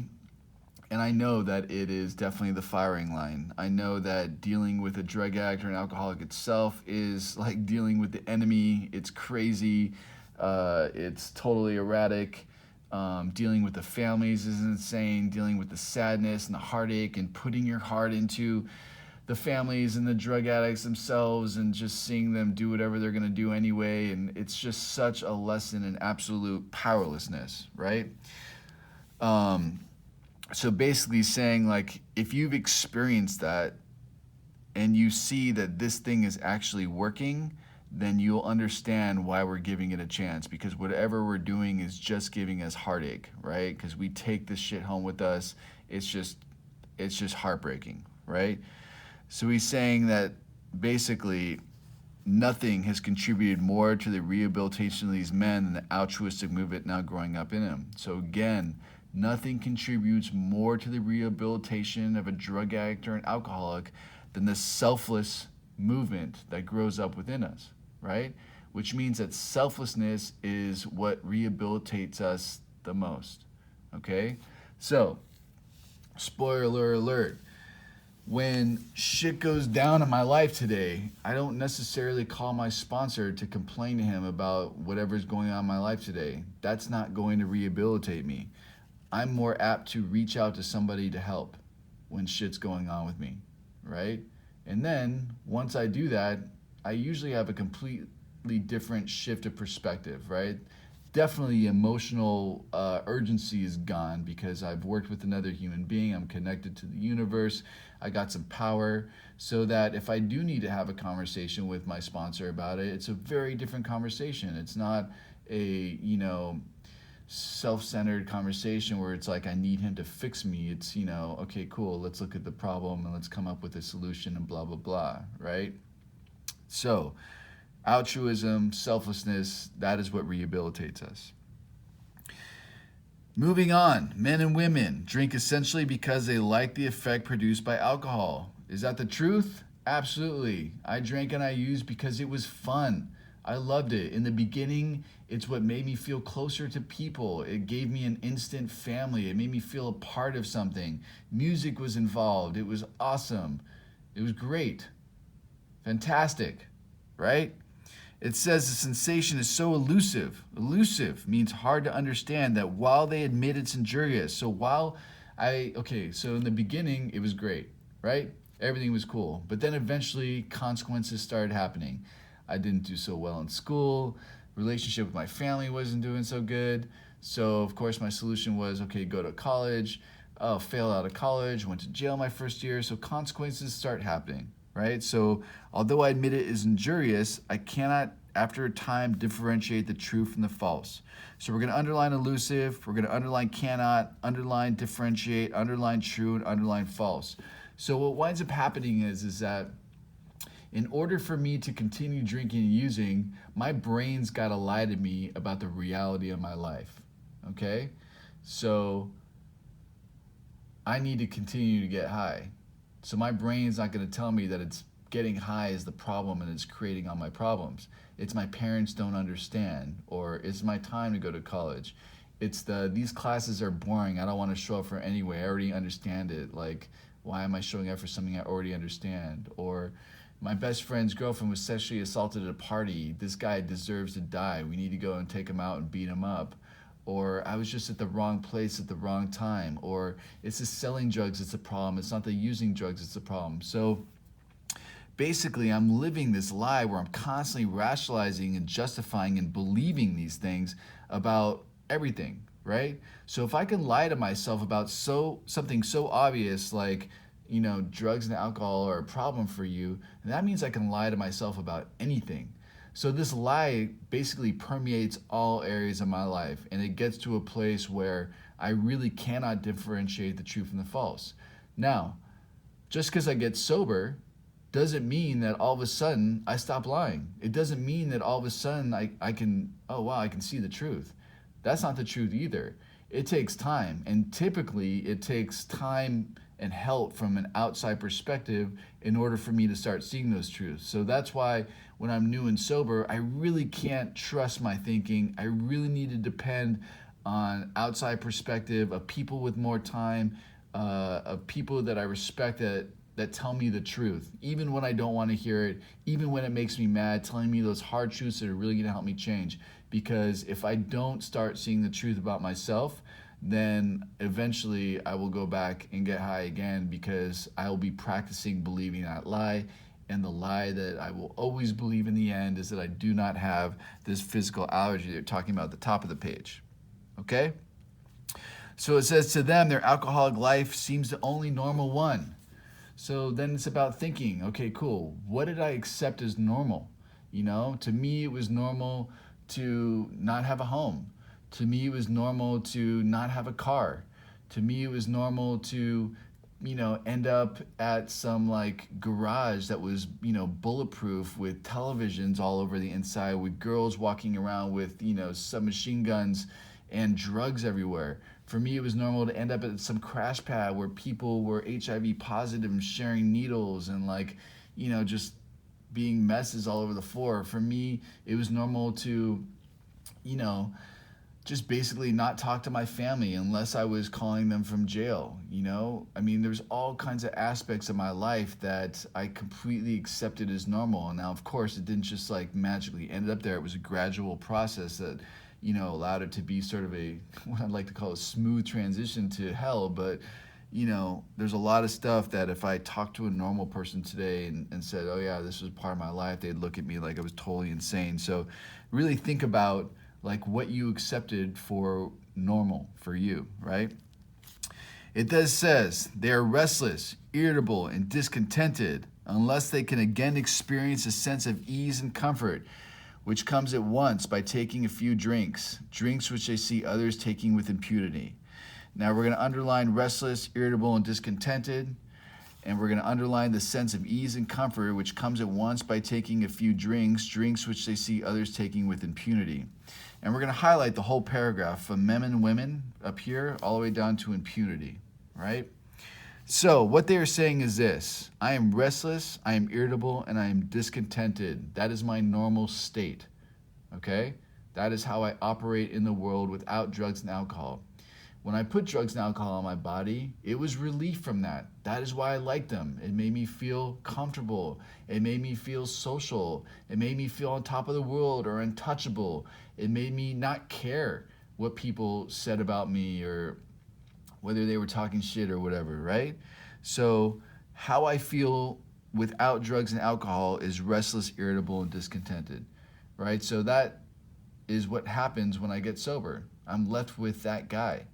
And I know that it is definitely the firing line. I know that dealing with a drug addict or an alcoholic itself is like dealing with the enemy. It's crazy. It's totally erratic. Dealing with the families is insane. Dealing with the sadness and the heartache and putting your heart into the families and the drug addicts themselves and just seeing them do whatever they're going to do anyway. And it's just such a lesson in absolute powerlessness, right? So basically saying, like, if you've experienced that and you see that this thing is actually working, then you'll understand why we're giving it a chance, because whatever we're doing is just giving us heartache, right? Because we take this shit home with us. It's just heartbreaking, right? So he's saying that basically nothing has contributed more to the rehabilitation of these men than the altruistic movement now growing up in them. So again, nothing contributes more to the rehabilitation of a drug addict or an alcoholic than the selfless movement that grows up within us, right? Which means that selflessness is what rehabilitates us the most, okay? So, spoiler alert, when shit goes down in my life today, I don't necessarily call my sponsor to complain to him about whatever's going on in my life today. That's not going to rehabilitate me. I'm more apt to reach out to somebody to help when shit's going on with me, right? And then once I do that, I usually have a completely different shift of perspective, right? Definitely emotional urgency is gone because I've worked with another human being. I'm connected to the universe. I got some power so that if I do need to have a conversation with my sponsor about it, it's a very different conversation. It's not a self-centered conversation where it's like I need him to fix me. It's, okay, cool, let's look at the problem and let's come up with a solution and blah blah blah, right? So altruism, selflessness, that is what rehabilitates us. Moving on, men and women drink essentially because they like the effect produced by alcohol. Is that the truth? Absolutely. I drank and I used because it was fun. I loved it. In the beginning, it's what made me feel closer to people. It gave me an instant family. It made me feel a part of something. Music was involved. It was awesome. It was great. Fantastic, right? It says the sensation is so elusive. Elusive means hard to understand, that while they admit it's injurious. So so in the beginning, it was great, right? Everything was cool. But then eventually consequences started happening. I didn't do so well in school. Relationship with my family wasn't doing so good. So of course my solution was, okay, go to college. Oh, failed out of college, went to jail my first year. So consequences start happening. Right? So although I admit it is injurious, I cannot, after a time, differentiate the true from the false. So we're going to underline elusive, we're going to underline cannot, underline differentiate, underline true, and underline false. So what winds up happening is that in order for me to continue drinking and using, my brain's got to lie to me about the reality of my life. Okay? So I need to continue to get high. So my brain's not going to tell me that it's getting high is the problem and it's creating all my problems. It's my parents don't understand, or it's my time to go to college. It's these classes are boring. I don't want to show up for anyway. I already understand it. Like, why am I showing up for something I already understand? Or my best friend's girlfriend was sexually assaulted at a party. This guy deserves to die. We need to go and take him out and beat him up. Or I was just at the wrong place at the wrong time. Or it's the selling drugs that's the problem. It's not the using drugs that's the problem. So basically, I'm living this lie where I'm constantly rationalizing and justifying and believing these things about everything, right? So if I can lie to myself about something so obvious like, drugs and alcohol are a problem for you, that means I can lie to myself about anything. So this lie basically permeates all areas of my life, and it gets to a place where I really cannot differentiate the true from the false. Now, just because I get sober doesn't mean that all of a sudden I stop lying. It doesn't mean that all of a sudden I can see the truth. That's not the truth either. It takes time, and typically it takes time and help from an outside perspective in order for me to start seeing those truths. So that's why when I'm new and sober, I really can't trust my thinking. I really need to depend on outside perspective of people with more time, of people that I respect that tell me the truth, even when I don't want to hear it, even when it makes me mad, telling me those hard truths that are really going to help me change. Because if I don't start seeing the truth about myself, then eventually I will go back and get high again, because I will be practicing believing that lie. And the lie that I will always believe in the end is that I do not have this physical allergy they're talking about at the top of the page. Okay? So it says, to them, their alcoholic life seems the only normal one. So then it's about thinking, okay, cool, what did I accept as normal? To me, it was normal to not have a home. To me, it was normal to not have a car. To me, it was normal to, end up at some garage that was, bulletproof with televisions all over the inside, with girls walking around with, submachine guns and drugs everywhere. For me, it was normal to end up at some crash pad where people were HIV positive and sharing needles and just being messes all over the floor. For me, it was normal to, just basically not talk to my family unless I was calling them from jail. There's all kinds of aspects of my life that I completely accepted as normal. And now, of course, it didn't just magically end up there. It was a gradual process that, allowed it to be sort of what I'd like to call a smooth transition to hell. But, there's a lot of stuff that if I talked to a normal person today and said, oh yeah, this was part of my life, they'd look at me like I was totally insane. So really think about what you accepted for normal for you, right? It says, they are restless, irritable, and discontented unless they can again experience a sense of ease and comfort. which comes at once by taking a few drinks, drinks which they see others taking with impunity. Now we're going to underline restless, irritable, and discontented. And we're going to underline the sense of ease and comfort, which comes at once by taking a few drinks, drinks which they see others taking with impunity. And we're going to highlight the whole paragraph from men and women up here all the way down to impunity, right? So what they are saying is this: I am restless, I am irritable, and I am discontented. That is my normal state, okay? That is how I operate in the world without drugs and alcohol. When I put drugs and alcohol in my body, it was relief from that. That is why I liked them. It made me feel comfortable. It made me feel social. It made me feel on top of the world or untouchable. It made me not care what people said about me or whether they were talking shit or whatever, right? So how I feel without drugs and alcohol is restless, irritable, and discontented, right? So that is what happens when I get sober. I'm left with that guy.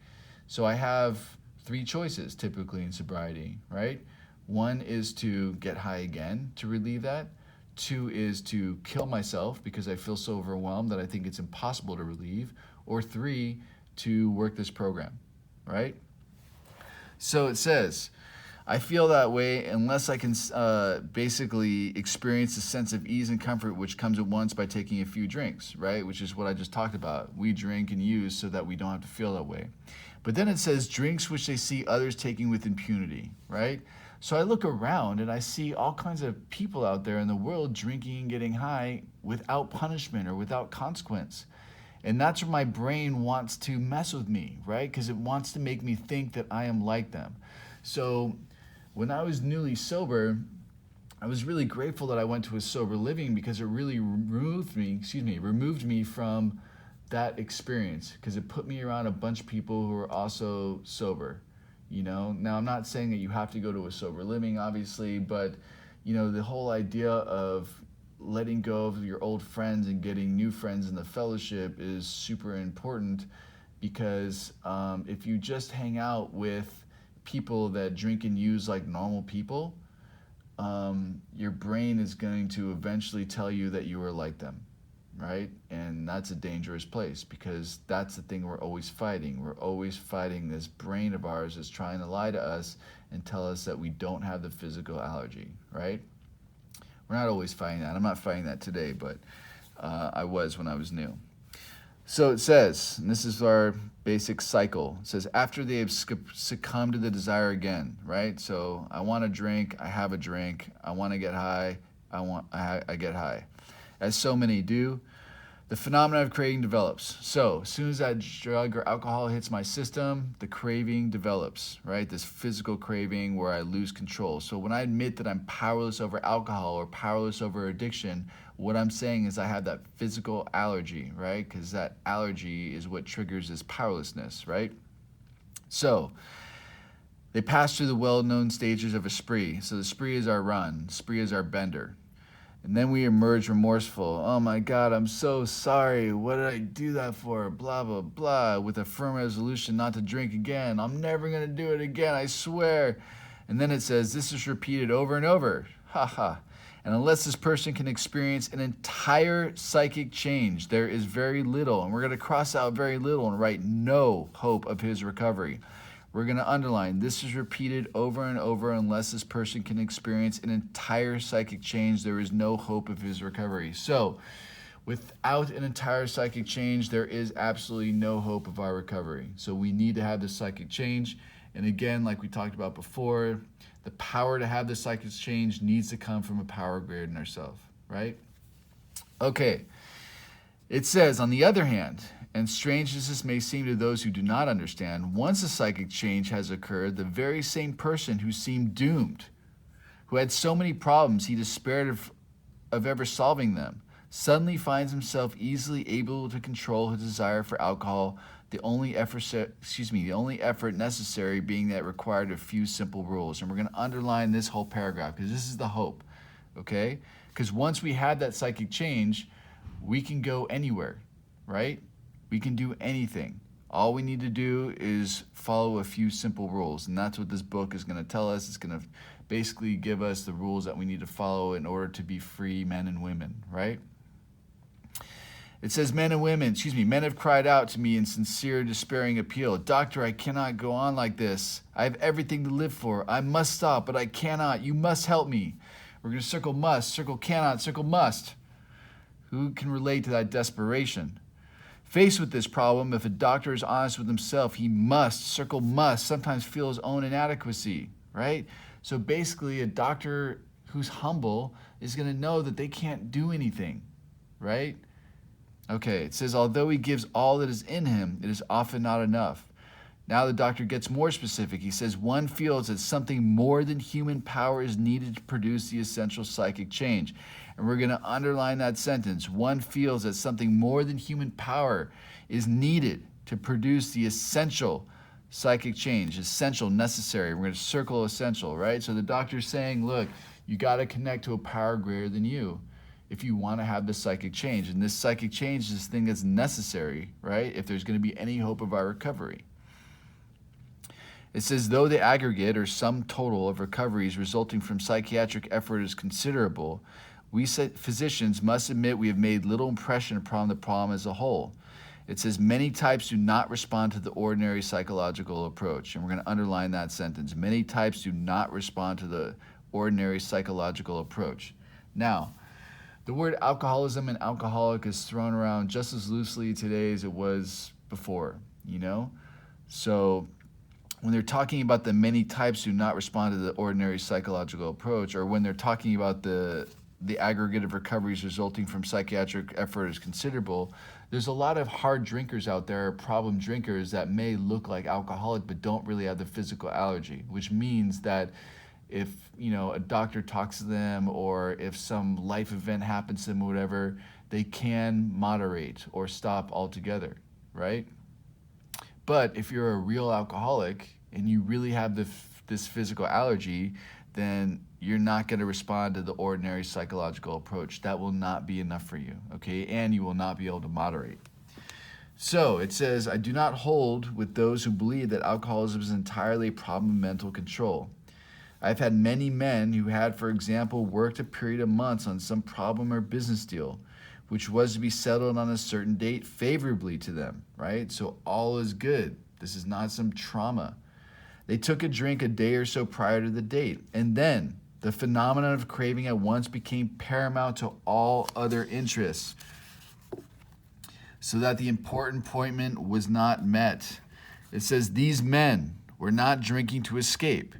So I have three choices typically in sobriety, right? One is to get high again to relieve that. Two is to kill myself because I feel so overwhelmed that I think it's impossible to relieve. Or three, to work this program, right? So it says, I feel that way unless I can basically experience a sense of ease and comfort which comes at once by taking a few drinks, right? Which is what I just talked about. We drink and use so that we don't have to feel that way. But then it says drinks which they see others taking with impunity, right? So I look around and I see all kinds of people out there in the world drinking and getting high without punishment or without consequence. And that's where my brain wants to mess with me, right? Because it wants to make me think that I am like them. So when I was newly sober, I was really grateful that I went to a sober living because it really removed me from that experience, because it put me around a bunch of people who are also sober, you know? Now, I'm not saying that you have to go to a sober living, obviously, but, you know, the whole idea of letting go of your old friends and getting new friends in the fellowship is super important, because if you just hang out with people that drink and use like normal people, your brain is going to eventually tell you that you are like them, right? And that's a dangerous place, because that's the thing we're always fighting. We're always fighting this brain of ours that's trying to lie to us and tell us that we don't have the physical allergy, right? We're not always fighting that. I'm not fighting that today, but I was when I was new. So it says, and this is our basic cycle, it says after they have succumbed to the desire again, right? So I want to drink, I have a drink. I want to get high, I get high. As so many do, the phenomenon of craving develops. So as soon as that drug or alcohol hits my system, the craving develops, right? This physical craving where I lose control. So when I admit that I'm powerless over alcohol or powerless over addiction, what I'm saying is I have that physical allergy, right? Because that allergy is what triggers this powerlessness, right? So they pass through the well-known stages of a spree. So the spree is our run, spree is our bender. And then we emerge remorseful. Oh my God, I'm so sorry. What did I do that for? Blah, blah, blah. With a firm resolution not to drink again. I'm never going to do it again, I swear. And then it says, this is repeated over and over. Ha ha. And unless this person can experience an entire psychic change, there is very little, and we're going to cross out very little and write no hope of his recovery. We're going to underline, this is repeated over and over. Unless this person can experience an entire psychic change, there is no hope of his recovery. So without an entire psychic change, there is absolutely no hope of our recovery. So we need to have the psychic change. And again, like we talked about before, the power to have the psychic change needs to come from a power greater than ourselves, right? Okay. It says, on the other hand, and strange as this may seem to those who do not understand, once a psychic change has occurred, the very same person who seemed doomed, who had so many problems he despaired of ever solving them, suddenly finds himself easily able to control his desire for alcohol, the only effort necessary being that required a few simple rules. And we're going to underline this whole paragraph because this is the hope, okay? Because once we have that psychic change, we can go anywhere, right? We can do anything. All we need to do is follow a few simple rules, and that's what this book is going to tell us. It's going to basically give us the rules that we need to follow in order to be free men and women, right? It says, men have cried out to me in sincere, despairing appeal. Doctor, I cannot go on like this. I have everything to live for. I must stop, but I cannot. You must help me. We're going to circle must, circle cannot, circle must. Who can relate to that desperation? Faced with this problem, if a doctor is honest with himself, he must, circle must, sometimes feel his own inadequacy, right? So basically, a doctor who's humble is going to know that they can't do anything, right? Okay, it says, although he gives all that is in him, it is often not enough. Now the doctor gets more specific. He says, one feels that something more than human power is needed to produce the essential psychic change. And we're going to underline that sentence. One feels that something more than human power is needed to produce the essential psychic change. Essential, necessary. We're going to circle essential, right? So the doctor's saying, look, you got to connect to a power greater than you if you want to have this psychic change. And this psychic change is this thing that's necessary, right? If there's going to be any hope of our recovery. It says, though the aggregate or sum total of recoveries resulting from psychiatric effort is considerable, we physicians must admit we have made little impression upon the problem as a whole. It says, many types do not respond to the ordinary psychological approach. And we're going to underline that sentence. Many types do not respond to the ordinary psychological approach. Now, the word alcoholism and alcoholic is thrown around just as loosely today as it was before, you know? So when they're talking about the many types do not respond to the ordinary psychological approach, or when they're talking about the aggregate of recoveries resulting from psychiatric effort is considerable, there's a lot of hard drinkers out there, problem drinkers that may look like alcoholic but don't really have the physical allergy, which means that if, you know, a doctor talks to them or if some life event happens to them or whatever, they can moderate or stop altogether, right? But if you're a real alcoholic and you really have this physical allergy, then you're not going to respond to the ordinary psychological approach. That will not be enough for you, okay? And you will not be able to moderate. So it says, I do not hold with those who believe that alcoholism is entirely a problem of mental control. I've had many men who had, for example, worked a period of months on some problem or business deal, which was to be settled on a certain date favorably to them, right? So all is good. This is not some trauma. They took a drink a day or so prior to the date, and then the phenomenon of craving at once became paramount to all other interests, so that the important appointment was not met. It says, these men were not drinking to escape.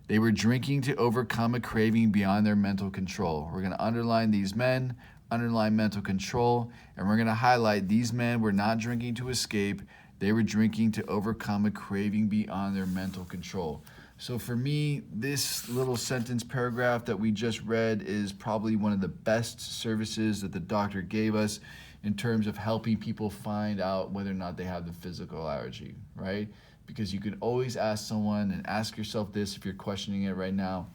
They were drinking to overcome a craving beyond their mental control. We're going to underline these men, underline mental control, and we're going to highlight these men were not drinking to escape. They were drinking to overcome a craving beyond their mental control. So for me, this little sentence paragraph that we just read is probably one of the best services that the doctor gave us in terms of helping people find out whether or not they have the physical allergy, right? Because you can always ask someone, and ask yourself this if you're questioning it right now.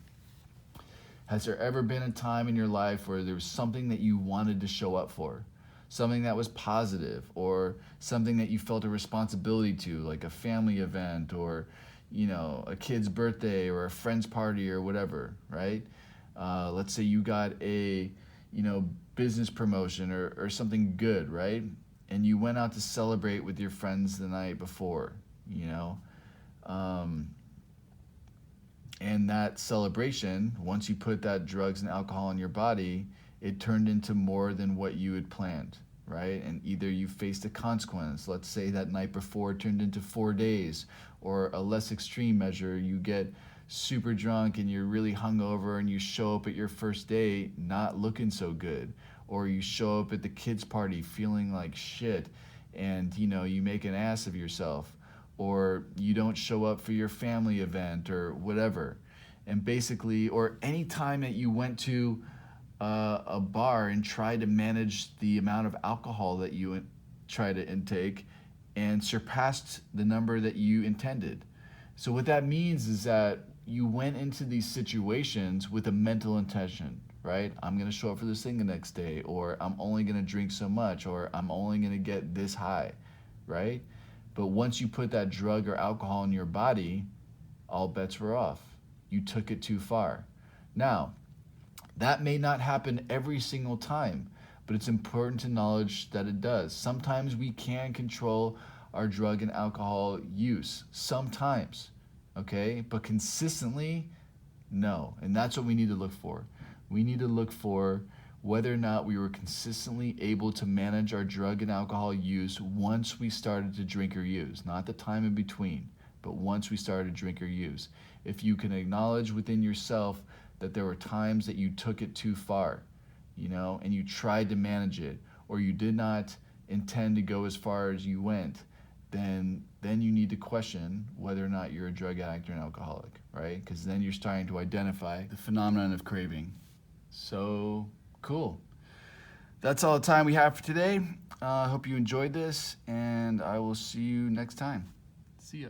Has there ever been a time in your life where there was something that you wanted to show up for? Something that was positive, or something that you felt a responsibility to, like a family event, or, you know, a kid's birthday, or a friend's party, or whatever, right? Let's say you got a, you know, business promotion or something good, right? And you went out to celebrate with your friends the night before, you know? And that celebration, once you put that drugs and alcohol in your body, it turned into more than what you had planned, right? And either you faced a consequence. Let's say that night before it turned into 4 days, or a less extreme measure, you get super drunk and you're really hungover and you show up at your first date not looking so good, or you show up at the kids' party feeling like shit and, you know, you make an ass of yourself, or you don't show up for your family event or whatever. And basically, or any time that you went to a bar and tried to manage the amount of alcohol that you try to intake and surpassed the number that you intended. So what that means is that you went into these situations with a mental intention, right? I'm going to show up for this thing the next day, or I'm only going to drink so much, or I'm only going to get this high, right? But once you put that drug or alcohol in your body, all bets were off. You took it too far. Now, that may not happen every single time, but it's important to acknowledge that it does. Sometimes we can control our drug and alcohol use. Sometimes, okay? But consistently, no. And that's what we need to look for. We need to look for whether or not we were consistently able to manage our drug and alcohol use once we started to drink or use, not the time in between, but once we started to drink or use. If you can acknowledge within yourself that there were times that you took it too far, and you tried to manage it, or you did not intend to go as far as you went, then you need to question whether or not you're a drug addict or an alcoholic, right? Because then you're starting to identify the phenomenon of craving. So cool. That's all the time we have for today. I hope you enjoyed this, and I will see you next time. See ya.